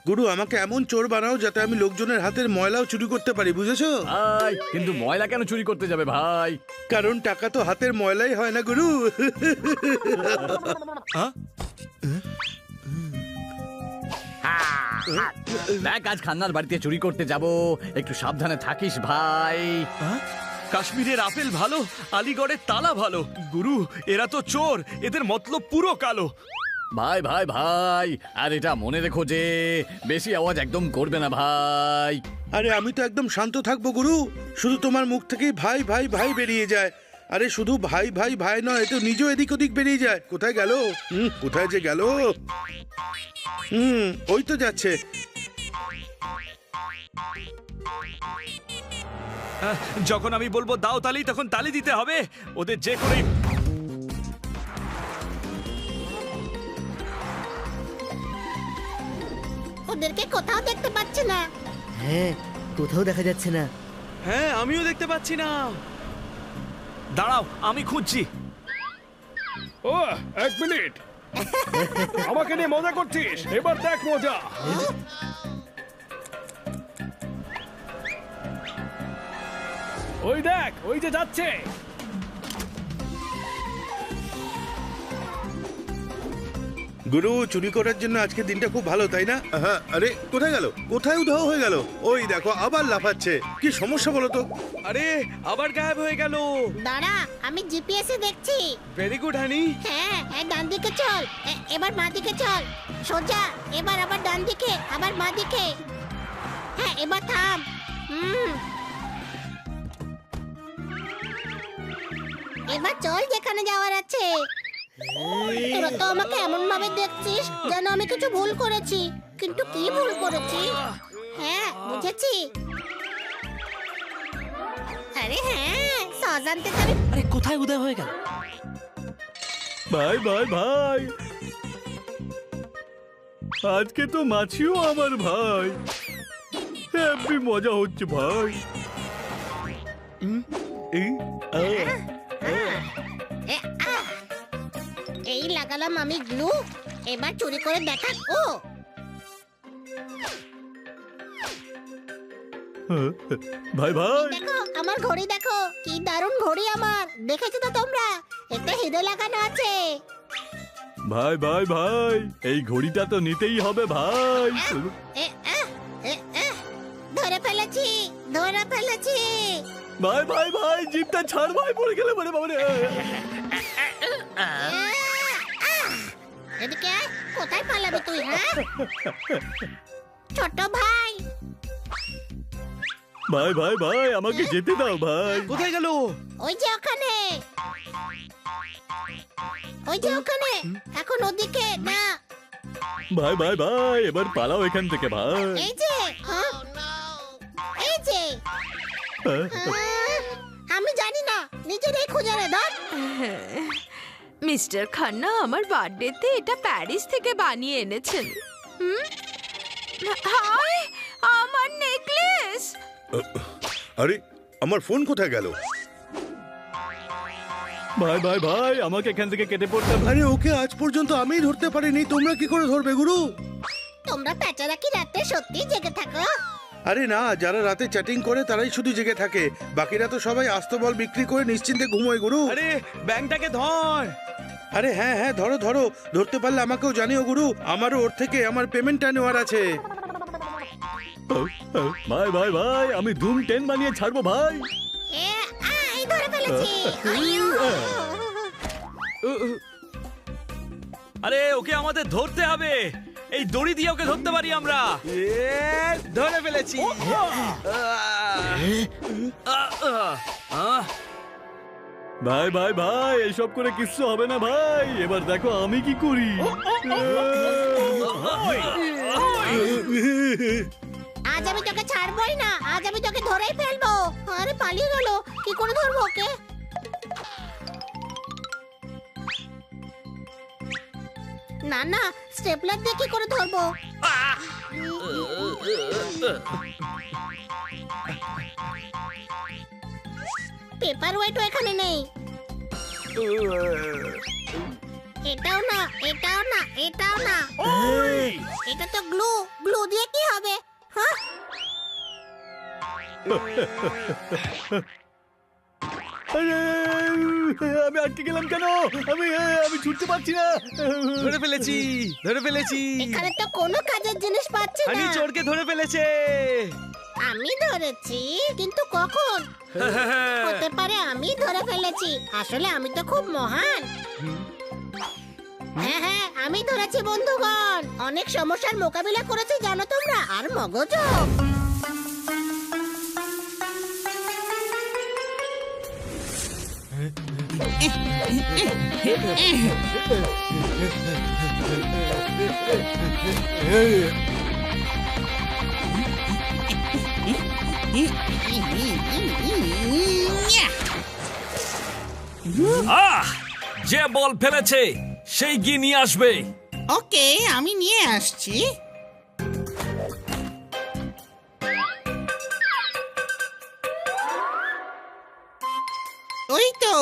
গুরু আমাকে এমন চোর বানাও যাতে আমি লোকজনের হাতের ময়লাও চুরি করতে পারি, বুঝেছো? ভাই কিন্তু ময়লা কেন চুরি করতে যাবে ভাই? কারণ টাকা তো হাতের ময়লাই হয় না গুরু। দেখ আজ খান্নার বাড়িতে চুরি করতে যাব, একটু সাবধানে থাকিস ভাই। কাশ্মীরের আপেল ভালো, আলিগড়ের তালা ভালো। গুরু এরা তো চোর, এদের মতলব পুরো কালো। ভাই ভাই ভাই, আর এটা মনে রেখো যে বেশি আওয়াজ একদম করবে না ভাই। আরে আমি তো একদম শান্ত থাকবো গুরু, শুধু তোমার মুখ থেকেই ভাই ভাই ভাই বেরিয়ে যায়। আরে শুধু ভাই ভাই ভাই নয়, এ তো নিজেও এদিক ওদিক বেরিয়ে যায়। কোথায় গেল? কোথায় যে গেল? ওই তো যাচ্ছে। যখন আমি বলবো দাও তালি, তখন তালি দিতে হবে। ওদের যে করেই ওদেরকে কোথাও দেখতে পাচ্ছি না। হ্যাঁ, কোথাও দেখা যাচ্ছে না। হ্যাঁ আমিও দেখতে পাচ্ছি না। দাঁড়াও আমি খুঁজছি। ও এক মিনিট, আমাকে নিয়ে মজা করছিস? এবার দেখ মজা। ওই দেখ, ওই যে যাচ্ছে। গুরু চুরি করার জন্য আজকে দিনটা খুব ভালো, তাই না? হ্যাঁ। আরে কোথায় গেল? কোথায় উধাও হয়ে গেল? ওই দেখো আবার লাফাচ্ছে। কি সমস্যা বলো তো? আরে আবার গায়েব হয়ে গেল। দাঁড়া, আমি জিপিএস এ দেখছি। ভেরি গুড হানি। হ্যাঁ, ডান দিকে চল, এবার বাঁ দিকে চল, সোজা, এবার আবার ডান দিকে, আবার বাঁ দিকে। হ্যাঁ, এবার থাম। এবার চল যেখানে যাওয়ার আছে। তোরা তো আমাকে এমন ভাবে দেখছিস যেন আমি কিছু ভুল করেছি, কিন্তু কি ভুল করেছি? হ্যাঁ বুঝেছি। আরে হ্যাঁ, সজানতে তো আমি আরে কোথায় উদয় হয়ে গেল? ভাই ভাই ভাই, আজকে তো মাছিও আমার ভাই। হেব্বি মজা হচ্ছে ভাই। এই লাগালাম আমি গ্লু। এবার চুরি করে দেখা। ও ভাই ভাই, দেখো আমার ঘড়ি, দেখো কি দারুণ ঘড়ি আমার। দেখেছো তো তোমরা? এতে হিরে লাগানো আছে। ভাই ভাই ভাই, এই ঘড়িটা তো নিতেই হবে ভাই। এ, ধরে ফেলেছি, ধরে ফেলেছি। ভাই ভাই ভাই, জিপটা ছাড় ভাই, পড়ে গেলে মানে বাবারে। এদিকে আয়। কোথায় পালাবি তুই? হ্যাঁ ছোট ভাই। ভাই ভাই ভাই, আমাকে যেতে দাও ভাই। কোথায় গেল? ওই যে ওখানে, ওই যে ওখানে, এখন ওদিকে না। ভাই ভাই ভাই, এবার পালাও এখান থেকে ভাই। এই যে, হ্যাঁ এই যে। আমি জানি না, নিজেরই খুঁজে রে। ধর। মিস্টার খান্না আমার বার্থডেতে এটা প্যারিস থেকে বানিয়ে এনেছেন। হাই, আমার নেকলেস। আরে আমার ফোন কোথায় গেল? ভাই ভাই ভাই, আমাকে এখান থেকে কেটে পড়তে হবে। আরে ওকে আজ পর্যন্ত আমিই ধরতে পারিনি, তোমরা কি করে ধরবে গুরু? তোমরা পেঁচারা কি রাতে সত্যি জেগে থাকো? আরে না, যারা রাতে চ্যাটিং করে তারাই শুধু জেগে থাকে, বাকিরা তো সবাই আস্ত বল বিক্রি করে নিশ্চিন্তে ঘুমোয় গুরু। আরে ব্যাংকটাকে ধর। আরে হ্যাঁ হ্যাঁ, ধরো ধরো, ধরতে পারলে আমাকেও জানিও গুরু, আমারও ওর থেকে আমার পেমেন্টটা নেওয়ার আছে। ভাই ভাই ভাই, আমি ধুম 10 বানিয়ে ছাড়বো ভাই। এই ধরে ফেলেছি। আরে ওকে আমাদের ধরতে হবে। এই দড়ি দিয়ে ওকে ধরতে পারি আমরা। ধরে ফেলেছি। ভাই ভাই ভাই, এসব করে কিচ্ছু হবে না ভাই। এবার দেখো আমি কি করি। আজ আমি তোকে ছাড়বই না, আজ আমি তোকে ধরেই ফেলবো। আরে পালিয়ে গেল, কি করে ধরবো ওকে? না না, স্টেপলার দিয়ে কি করে ধরবো? পেপার ওয়েটও এখানে নেই। এটাও না, এটাও না, এটাও না। ওই এটা তো গ্লু। গ্লু দিয়ে কি হবে? হ্যাঁ, আমি আটকে গেলাম কেন? আমি ছুটতে পারছি না। ধরে ফেলেছি, ধরে ফেলেছি। এখানে তো কোনো কাজের জিনিস পাচ্ছি হানি না। চোরকে ধরে ফেলেছে। আমি ধরেছি, কিন্তু কখন? হতে পারে আমি ধরে ফেলেছি। আসলে আমি তো খুব মহান। হ্যাঁ হ্যাঁ, আমি ধরেছি বন্ধুগণ। অনেক সমস্যার মোকাবিলা করেছি জানো তোমরা, আর মগজও। আহ, যে বল ফেলেছে সেই গিয়ে নিয়ে আসবে। ওকে, আমি নিয়ে আসছি। ওই তো,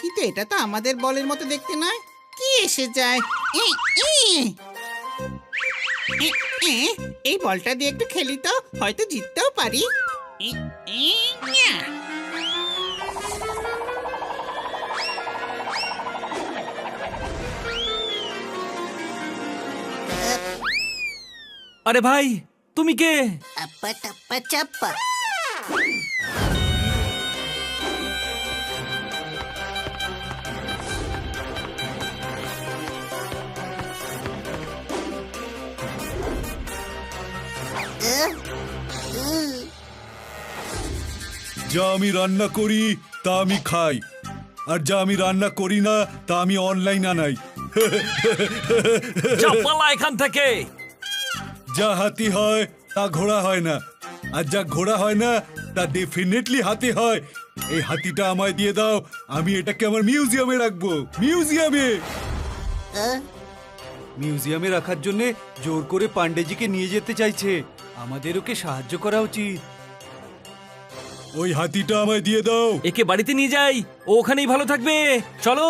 কিন্তু এটা তো আমাদের বলের মতো দেখতে নয়। কি এসে যায়? ই, ই। এই বলটা দিয়ে একটু খেলি তো, হয়তো জিততেও পারি। ই, ই, ইয়া। আরে ভাই, তুমি কে? আপ্পা টাপ্পা চাপ্পা। যা আমি রান্না করি তা আমি খাই, আর যা আমি রান্না করি না তা আমি অনলাইন আনাই। যা পালা এখান থেকে। যা হাতি হয় তা ঘোড়া হয় না, আর যা ঘোড়া হয় না তা ডেফিনেটলি হাতি হয়। এই হাতিটা আমায় দিয়ে দাও, আমি এটাকে আমার মিউজিয়ামে রাখবো। মিউজিয়ামে রাখার জন্য জোর করে পান্ডেজিকে নিয়ে যেতে চাইছে। আমাদের ওকে সাহায্য করা উচিত। ওই হাতিটা আমায় দিয়ে দাও। একে বাড়িতে নিয়ে যাই, ও ওখানেই ভালো থাকবে। চলো।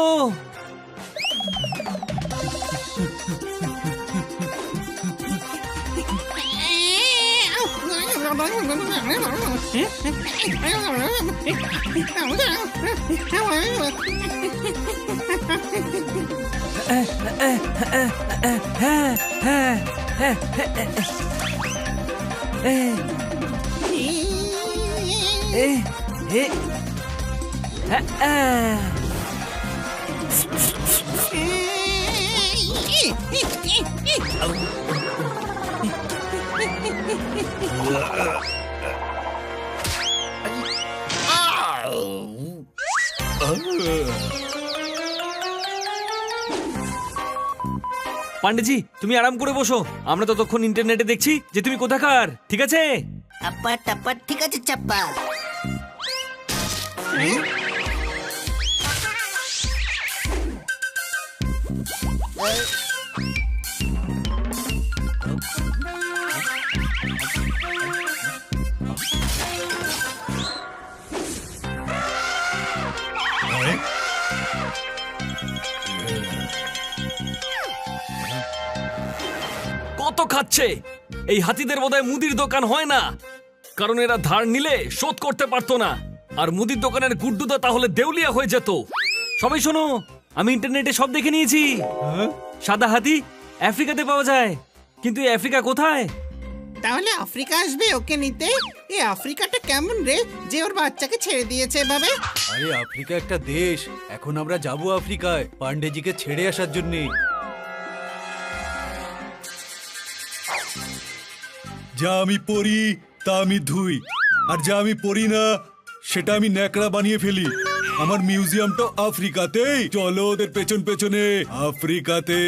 পান্ডেজি, তুমি আরাম করে বসো। আমরা ততক্ষণ ইন্টারনেটে দেখছি যে তুমি কোথাকার। ঠিক আছে? আপ্পা টাপ্পা, ঠিক আছে চাপ্পা। কত খাচ্ছে? এই হাতিদের বোধহয় মুদির দোকান হয় না, কারণ এরা ধার নিলে শোধ করতে পারতো না। আর মুদির দোকানের গুড্ডুদা তাহলে দেউলিয়া হয়ে যেত। সবাই শোনো, আমি ইন্টারনেটে সব দেখে নিয়েছি। সাদা হাতি আফ্রিকাতে পাওয়া যায়, কিন্তু এই আফ্রিকা কোথায়? তাহলে আফ্রিকা আসবে ওকে নিতে? এই আফ্রিকাটা কেমন রে, যে ওর বাচ্চাকে ছেড়ে দিয়েছে এভাবে? আরে আফ্রিকা একটা দেশ, এখন আমরা যাবো আফ্রিকায় পান্ডেজিকে ছেড়ে আসার জন্য। যা আমি পড়ি তা আমি ধুই, আর যা আমি পড়ি না সেটা আমি ন্যাকড়া বানিয়ে ফেলি। আমার মিউজিয়ামটা আফ্রিকাতেই। চলো ওদের পেছন পেছনে আফ্রিকাতে।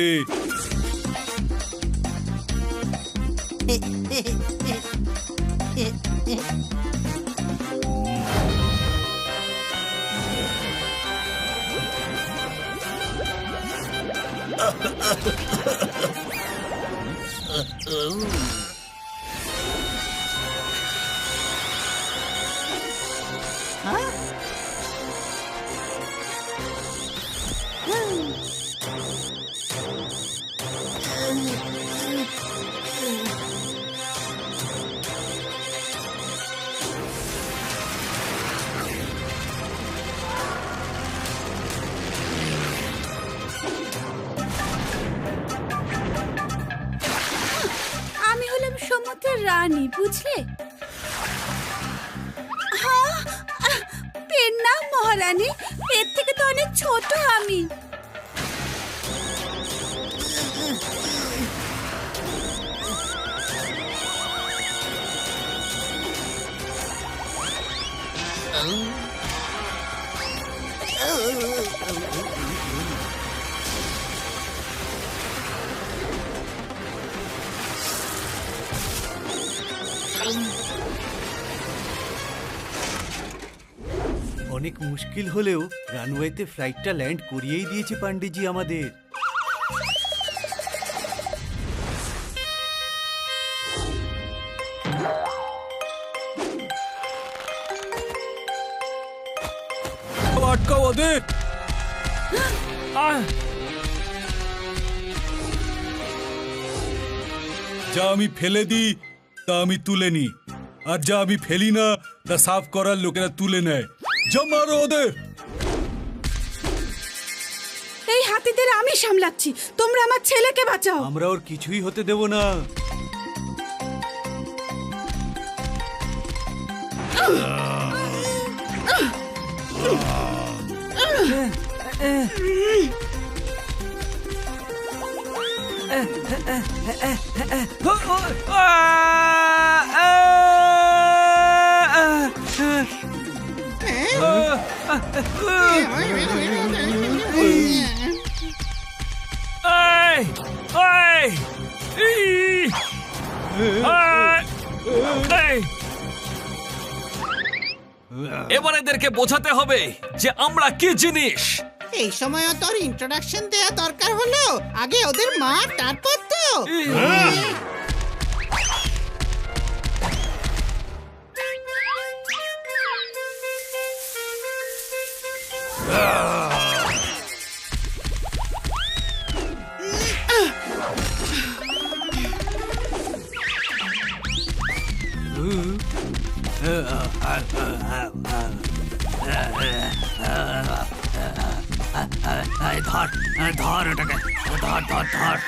পথের রানী, বুঝলে? হ্যাঁ, এর নাম মহারানী। এর থেকে তো অনেক ছোট আমি। অনেক মুশকিল হলেও রানওয়েতে ফ্লাইটটা ল্যান্ড করিয়েই দিয়েছে পান্ডেজি আমাদের। আটকাও ওদের। যা আমি ফেলে দিই তা আমি তুলে নিই, আর যা আমি ফেলি না তা সাফ করার লোকেরা তুলে নেয়। যা মারো ওদের। এই হাতিদের আমি সামলাচ্ছি, তোমরা আমার ছেলেকে বাঁচাও। আমরা ওর কিছুই হতে দেব না। এবার এদেরকে বোঝাতে হবে যে আমরা কি জিনিস। এই সময় তোর ইন্ট্রোডাকশন দেওয়া দরকার হলো। আগে ওদের মার, তারপর তো। ধর ধর ওটাকে, ধর ধর ধর।